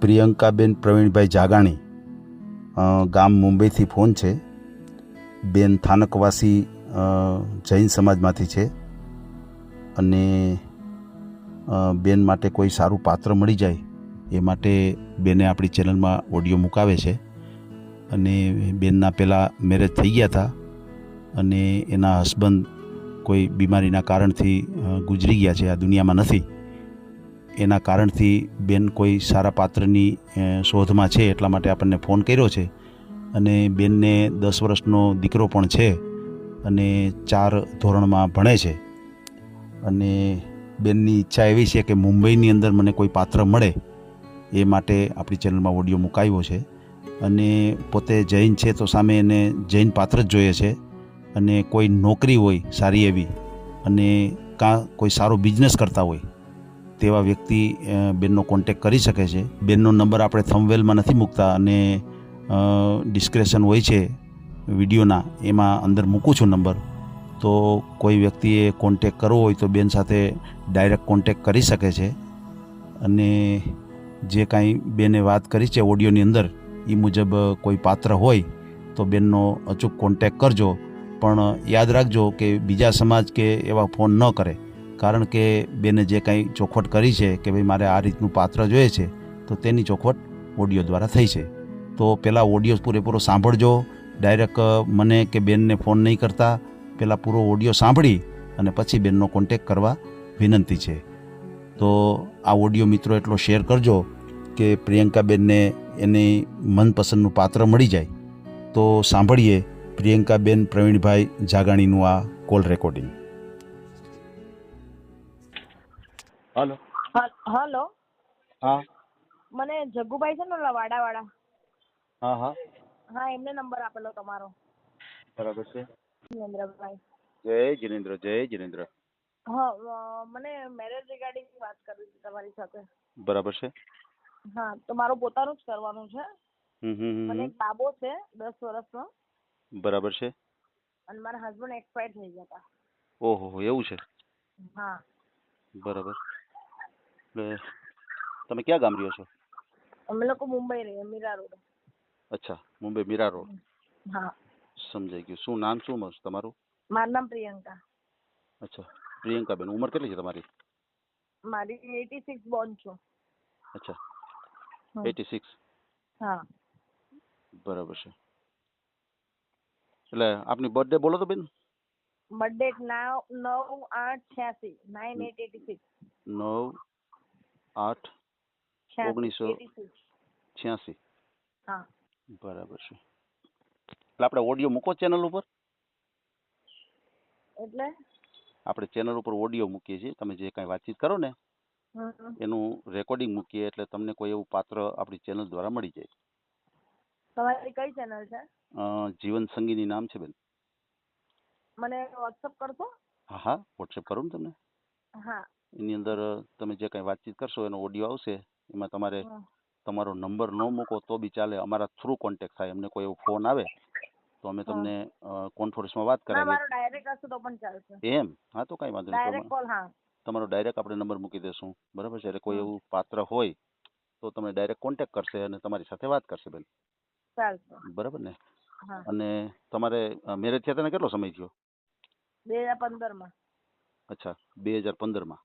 પ્રિયંકાબેન પ્રવીણભાઈ જાગાણી, ગામ મુંબઈથી ફોન છે. બેન થાનકવાસી જૈન સમાજમાંથી છે અને બેન માટે કોઈ સારું પાત્ર મળી જાય એ માટે બેને આપણી ચેનલમાં ઓડિયો મુકાવે છે. અને બેનના પહેલાં મેરેજ થઈ ગયા હતા અને એના હસબન્ડ કોઈ બીમારીના કારણથી ગુજરી ગયા છે, આ દુનિયામાં નથી. એના કારણથી બેન કોઈ સારા પાત્રની શોધમાં છે, એટલા માટે આપણને ફોન કર્યો છે. અને બેનને 10 વર્ષનો દીકરો પણ છે અને 4 ધોરણમાં ભણે છે. અને બેનની ઈચ્છા એવી છે કે મુંબઈની અંદર મને કોઈ પાત્ર મળે એ માટે આપણી ચેનલમાં ઓડિયો મુકાવ્યો છે. અને પોતે જૈન છે તો સામે એને જૈન પાત્ર જ જોઈએ છે. અને કોઈ નોકરી હોય સારી એવી અને કાં કોઈ સારો બિઝનેસ કરતા હોય તેવા વ્યક્તિ બેનનો કોન્ટેક કરી શકે છે. બેનનો નંબર આપણે થંબવેલમાં નથી મૂકતા અને ડિસ્ક્રિપ્શન હોય છે વિડીયોના, એમાં અંદર મૂકું છું નંબર. તો કોઈ વ્યક્તિએ કોન્ટેક કરવો હોય તો બેન સાથે ડાયરેક્ટ કોન્ટેક કરી શકે છે. અને જે કાંઈ બેને વાત કરી છે ઓડિયોની અંદર એ મુજબ કોઈ પાત્ર હોય તો બેનનો અચૂક કોન્ટેક કરજો. પણ યાદ રાખજો કે બીજા સમાજ કે એવા ફોન ન કરે, કારણ કે બેને જે કાંઈ ચોખવટ કરી છે કે ભાઈ મારે આ રીતનું પાત્ર જોઈએ છે તો તેની ચોખવટ ઓડિયો દ્વારા થઈ છે. તો પહેલાં ઓડિયો પૂરેપૂરો સાંભળજો. ડાયરેક્ટ મને કે બેનને ફોન નહીં કરતા, પહેલાં પૂરો ઓડિયો સાંભળી અને પછી બેનનો કોન્ટેક કરવા વિનંતી છે. તો આ ઓડિયો મિત્રો એટલો શેર કરજો કે પ્રિયંકાબેનને એની મનપસંદનું પાત્ર મળી જાય. તો સાંભળીએ પ્રિયંકાબેન પ્રવીણભાઈ જાગાણીનું આ કોલ રેકોર્ડિંગ. હલો. હલો, હા મને જગ્ગુભાઈ છે ને ઓલા વાડાવાળા, હા હા હા એમને નંબર આપેલો તમારો. બરાબર છે. જિનેન્દ્રભાઈ. જય જિનેન્દ્ર, જય જિનેન્દ્ર. હા, મને મેરેજ રિગાર્ડિંગ વાત કરવી હતી તમારી સાથે. બરાબર છે. હા, તો મારું પોતાનું જ કરવાનું છે. મને એક હમ. બાબો છે 10 વર્ષનો બરાબર છે. અને મારા હસબન્ડ એક્સપાયર થઈ ગયા હતા. ઓહો, એવું છે. હા. બરાબર. એટલે તમે ક્યાં ગામ રહ્યો છો? અમે લોકો મુંબઈ રહીએ, મીરા રોડ. અચ્છા, મુંબઈ મીરા રોડ. હા. સમજાઈ ગયું. શું નામ શું તમારું? મારું નામ પ્રિયંકા. અચ્છા, પ્રિયંકાબેન. ઉંમર કેટલી છે તમારી? મારી 86 બોર્ન છું. અચ્છા, 86. હા. બરાબર છે. એટલે આપની બર્થડે બોલો તો બેન. બર્થડે 9/8/86, 9/8/86. 9/8/1986. હા. બરાબર છે. એટલે આપણે ઓડિયો મૂકો ચેનલ ઉપર. એટલે આપણે ચેનલ ઉપર ઓડિયો મૂકીએ છીએ. તમે જે કાંઈ વાતચીત કરો ને એનું રેકોર્ડિંગ મૂકીએ એટલે તમને કોઈ એવું પાત્ર આપણી ચેનલ દ્વારા મળી જાય. તમારી કઈ ચેનલ છે? જીવન સંગીની નામ છે બેન. મને વોટ્સઅપ કરશો? હા હા, વોટ્સએપ કરું ને તમને. હા. એની અંદર તમે જે કાંઈ વાતચીત કરશો એનો ઓડિયો આવશે. એમાં તમારે તમારો નંબર ન મૂકો તો બી ચાલે, અમારા થ્રુ કોન્ટેક્ટ થાય. અમને કોઈ એવો ફોન આવે તો અમે તમને કોન્ફરન્સમાં વાત ના, કરાવીએ. મારો ડાયરેક્ટ હશે તો પણ ચાલશે. એમ? હા, તો કાંઈ વાંધો નહીં. Direct call. હા. તમારો ડાયરેક્ટ આપણે નંબર મૂકી દેશું. બરાબર છે. એટલે કોઈ એવું પાત્ર હોય તો તમને ડાયરેક્ટ કોન્ટેક્ટ કરશે અને તમારી સાથે વાત કરશે બેન. ચાલશે. બરાબર ને? હા. અને તમારે મેરેજ થયા તને કેટલો સમય થયો? 2015 માં. અચ્છા, 2015માં.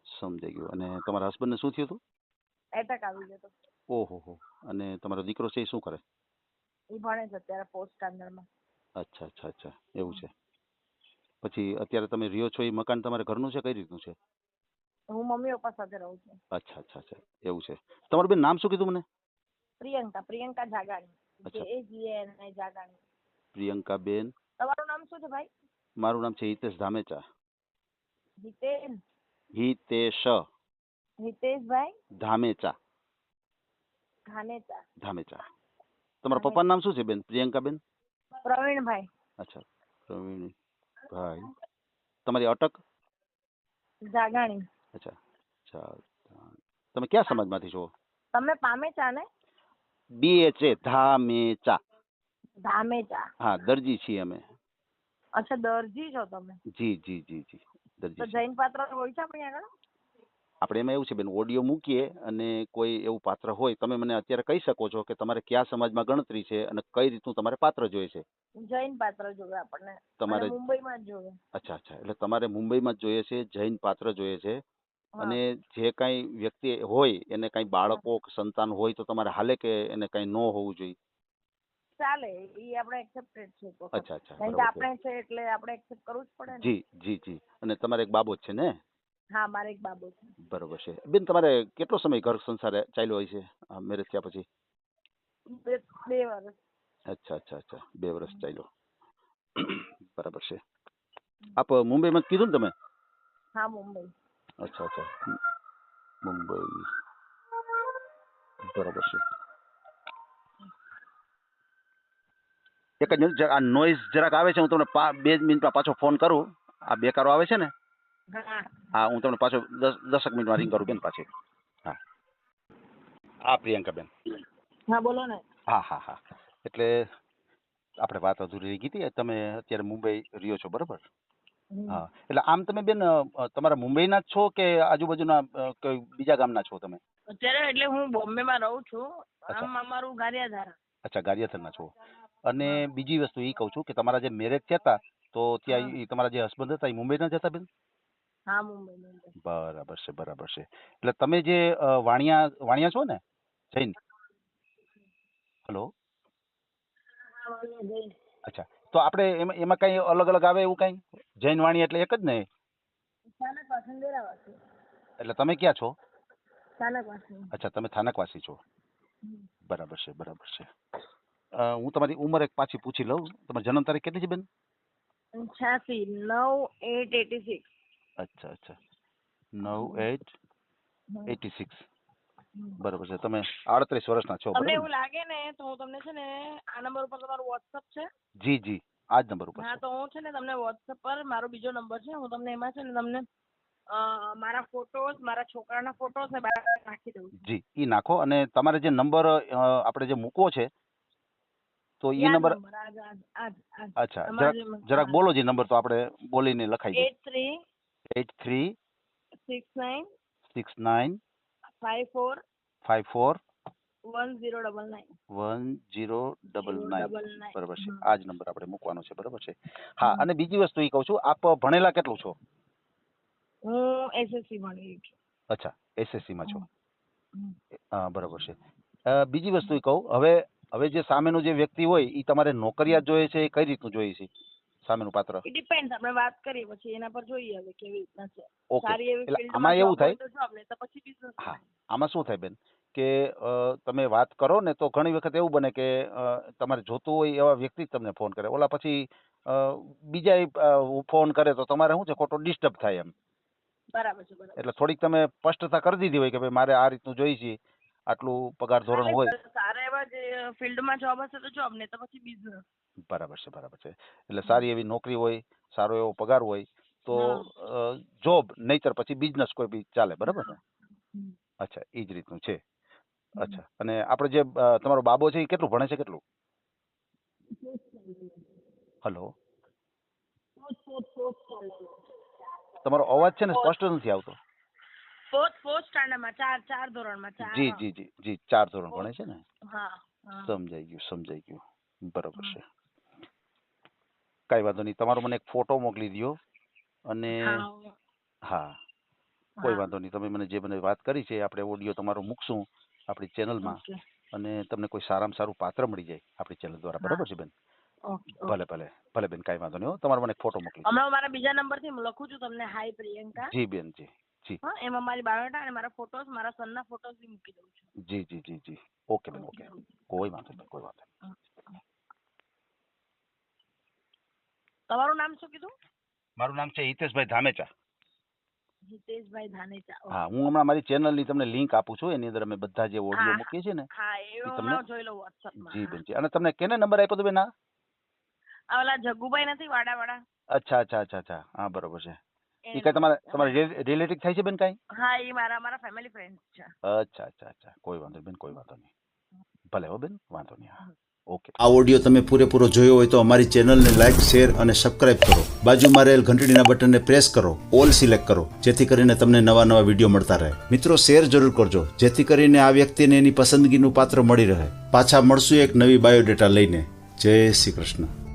સમજાઈ ગયું. અને તમારા હસબન્ડને શું થયું હતું? એટેક આવી ગયો હતો. ઓહો હો. અને તમારો દીકરો છે એ શું કરે? એ ભણે છે અત્યારે 4th સ્ટાન્ડર્ડમાં. અચ્છા અચ્છા અચ્છા, એવું છે. પછી અત્યારે તમે રહ્યો છો એ મકાન તમારે ઘરનું છે, કઈ રીતનું છે? હું મમ્મી પપ્પા સાથે રહું છું. અચ્છા અચ્છા અચ્છા, એવું છે. તમારું બેન નામ શું કીધું મને? પ્રિયંકા જાગાણી. અચ્છા, JAGANI જાગાણી. પ્રિયંકાબેન. તમારું નામ શું છે ભાઈ? મારું નામ છે હિતેશ ધામેચા. હિતેશભાઈ ધામેચા. ધામેચા. તમારા પપ્પાનું નામ શું છે બેન? પ્રિયંકાબેન. પ્રવીણભાઈ. અચ્છા, પ્રવીણભાઈ. તમારી અટક? જાગાણી. અચ્છા અચ્છા. તમે કયા સમાજમાંથી છો? તમે પામેચા ને? BHA ધામેચા. ધામેચા. હા, દરજી છીએ અમે. અચ્છા, દરજી છો તમે? જી જી જી જી, દરજી. તો જૈન પાત્ર હોય છે આપણી આગળ? આપણે એમાં એવું છે બેન, ઓડિયો મૂકીએ અને કોઈ એવું પાત્ર હોય, તમે મને અત્યારે કહી શકો છો કે તમારે કયા સમાજમાં ગણતરી છે અને કઈ રીતનું તમારે પાત્ર જોઈએ છે? જૈન પાત્ર જોવે આપણને, અને તમારે મુંબઈમાં જ જોવે. અચ્છા અચ્છા, એટલે તમારે મુંબઈમાં જ જોઈએ છે, જૈન પાત્ર જોઈએ છે. હા. અને જે કાંઈ વ્યક્તિ હોય એને કાંઈ હા. બાળકો કે સંતાન હોય તો તમારે હાલે કે એને કાંઈ ન હોવું જોઈએ? ચાલે, એ આપણે એક્સેપ્ટેડ છે એક વખત. અચ્છા અચ્છા, કારણ કે બરાબર છે. આપણે છે એટલે આપણે એક્સેપ્ટ કરવું જ પડે ને. જી જી જી. અને તમારે એક બાબો જ છે ને? હા, મારે એક બાબો છે. બરોબર છે બેન. તમારે કેટલો સમય ઘર સંસાર ચાલ્યો હોય છે મેરેજ થયા પછી? 2 વર્ષ. અચ્છા અચ્છા અચ્છા, 2 વર્ષ ચાલ્યો. બરાબર છે. આપ મુંબઈમાં જ કીધું ને તમે? હા, મુંબઈ. અચ્છા અચ્છા, મુંબઈ. બરાબર છે. એક જ મિનિટ, આ નોઈઝ જરાક આવે છે, હું તમને 2 મિનિટમાં પાછો ફોન કરું. આ બેકારો આવે છે ને? હા. હા, હું તમને પાછો 10 મિનિટમાં રિંગ કરું બેન પાછી. હા હા, પ્રિયંકાબેન. હા, બોલો ને. હા હા હા. એટલે આપણે વાત અધૂરી રહી ગઈ હતી. તમે અત્યારે મુંબઈ રહ્યો છો, બરાબર? હા. એટલે આમ તમે બેન તમારા મુંબઈના જ છો કે આજુબાજુના કોઈ બીજા ગામના છો તમે? અત્યારે એટલે હું બોમ્બેમાં રહું છું. અચ્છા આમ અમારું ગારિયાધારા. અચ્છા, ગારિયાધારના છો. અને બીજી વસ્તુ એ કહું છું કે તમારા જે મેરેજ થયા હતા તો ત્યાં ઈ તમારા જે હસબન્ડ હતા એ મુંબઈના જ હતા બેન? હા, મુંબઈ. બરાબર છે બરાબર છે. એટલે તમે જે વાણિયા છો ને, જૈન? હલો. અચ્છા, તો આપણે એમાં કઈ અલગ અલગ આવે એવું કઈ? જૈન વાણી એટલે એક જ ને? એટલે તમે ક્યાં છો? અચ્છા, તમે થાનકવાસી છો. બરાબર છે બરાબર છે. હું તમારી ઉંમર એક પાછી પૂછી લઉં. તમારી જન્મ તારીખ કેટલી છે બેન? 86, 9/8/86. અચ્છા અચ્છા, 9/8/86. બરાબર છે. તમે 38 વર્ષના છો, તમને બરાબર? એવું લાગે ને તો હું તમને છે ને આ નંબર ઉપર તમારું વોટ્સઅપ છે? જી જી, આ જ નંબર ઉપર હા, છે. તો હું છે ને તમને વોટ્સઅપ પર મારો બીજો નંબર છે, હું તમને એમાં છે ને તમને મારા ફોટોસ, મારા છોકરાના ફોટોસ ને બાયોડેટા નાખી દઉં છું. જી, ઈ નાખો. અને તમારે જે નંબર આપણે જે મૂકવો છે તો એ નંબર, અચ્છા, જરાક બોલો જે નંબર, તો આપણે બોલીને લખાઈ દઈએ. 83 69 69 54 54 1099. 1099. 1099. બરાબર છે. આ જ નંબર આપણે મૂકવાનો છે, બરાબર છે. હા, અને બીજી વસ્તુ એ કહું છું, આપ ભણેલા કેટલું છો? હું એસએસસી ભણી છું. અચ્છા, એસએસસીમાં છો. હા, બરાબર છે. બીજી વસ્તુ એ કહું, હવે જે સામેનું જે વ્યક્તિ હોય એ તમારે નોકરિયાત જોઈએ છે, એ કઈ રીતનું જોઈએ છે સામેનું પાત્ર? ઇટ ડિપેન્ડ, આપણે વાત કરીએ પછી એના પર જોઈએ હવે કેવી રીતના છે. ઓકે. સારી એવી એટલે ફિલ્ડમાં આમાં એવું જોબ હોય થાય, તો જોબ, નહીં તો પછી બિઝનેસ. હા, આમાં શું થાય બેન કે તમે વાત કરો ને તો ઘણી વખત એવું બને કે તમારે જોતું હોય એવા વ્યક્તિ જ તમને ફોન કરે, ઓલા પછી બીજા ફોન કરે તો તમારે શું છે, ખોટો ડિસ્ટર્બ થાય એમ. બરાબર છે. બરાબર. એટલે થોડીક તમે સ્પષ્ટતા કરી દીધી હોય કે ભાઈ મારે આ રીતનું જોઈ છે, આટલું પગાર ધોરણ હોય. સારા એવા જે ફિલ્ડમાં જોબ હશે તો જોબ, નહીં તો પછી બિઝનેસ. બરાબર છે બરાબર છે. એટલે સારી એવી નોકરી હોય, સારો એવો પગાર હોય તો જોબ, નહીતર પછી બિઝનેસ કોઈ બી ચાલે, બરાબર ને? અચ્છા, એ જ રીતનું છે. અચ્છા, અને આપણે જે તમારો બાબો છે એ કેટલું ભણે છે, કેટલું? હલો, તમારો અવાજ છે ને સ્પષ્ટ નથી આવતો. ફોર્થ સ્ટાન્ડર્ડમાં, 4 ધોરણમાં. જી જી જી જી, 4 ધોરણ ભણે છે ને? હા. સમજાઈ ગયું. બરાબર છે. કઈ વાંધો નહીં, તમારો મને એક ફોટો મોકલી દો. અને હા, કોઈ વાંધો નહીં, તમે મને જે મને વાત કરી છે આપણે ઓડિયો તમારો મૂકશું આપણી ચેનલમાં, અને તમને કોઈ સારામાં સારું પાત્ર મળી જાય આપણી ચેનલ દ્વારા, બરાબર છે બેન? ભલે ભલે ભલે બેન, કાંઈ વાંધો નહીં. હો, તમારો મને એક ફોટો મોકલી. હમણાં મારા બીજા નંબરથી હું લખું છું તમને, હાય પ્રિયંકા. જી બેન, જી જી. હા, એમાં મારી બાયોડેટા અને મારા ફોટોસ, મારા સનના ફોટોસ બી મૂકી દઉં છું. જી જી જી જી. ઓકે બેન, ઓકે. કોઈ વાંધો નહીં, કોઈ વાંધો નહીં. તમારું નામ શું કીધું? મારું નામ છે હિતેશભાઈ ધામેચા. હિતેશભાઈ ધાનેચા. હા, હું હમણાં મારી ચેનલની તમને લિંક આપું છું, એની અંદર અમે બધા જે ઓડિયો મૂકીએ છીએ ને એ તમને જોઈ લઉં વોટ્સઅપમાં. જી બેન, જી. અને તમને કેને નંબર આપ્યો તો બેન? આ ઓલા જગ્ગુભાઈ નથી, વાડા? અચ્છા અચ્છા અચ્છા અચ્છા, હા, બરોબર છે. એ કઈ તમારે રિલેટિવ થાય છે બેન કઈ? હા, એ મારા ફેમિલી ફ્રેન્ડ છે. અચ્છા અચ્છા અચ્છા, કોઈ વાંધો બેન, કોઈ વાંધો નહીં. ભલે હો બેન, વાંધો નહીં. હા. ઓકે. આ ઓડિયો તમે પૂરેપૂરો જોયો હોય તો અમારી ચેનલને લાઇક, શેર અને સબસ્ક્રાઇબ કરો. બાજુમાં રહેલ ઘંટડીના બટનને પ્રેસ કરો, ઓલ સિલેક્ટ કરો, જેથી કરીને તમને નવા વિડીયો મળતા રહે. મિત્રો, શેર જરૂર કરજો, જેથી કરીને આ વ્યક્તિને એની પસંદગીનું પાત્ર મળી રહે. પાછા મળશું એક નવી બાયોડેટા લઈને. જય શ્રી કૃષ્ણ.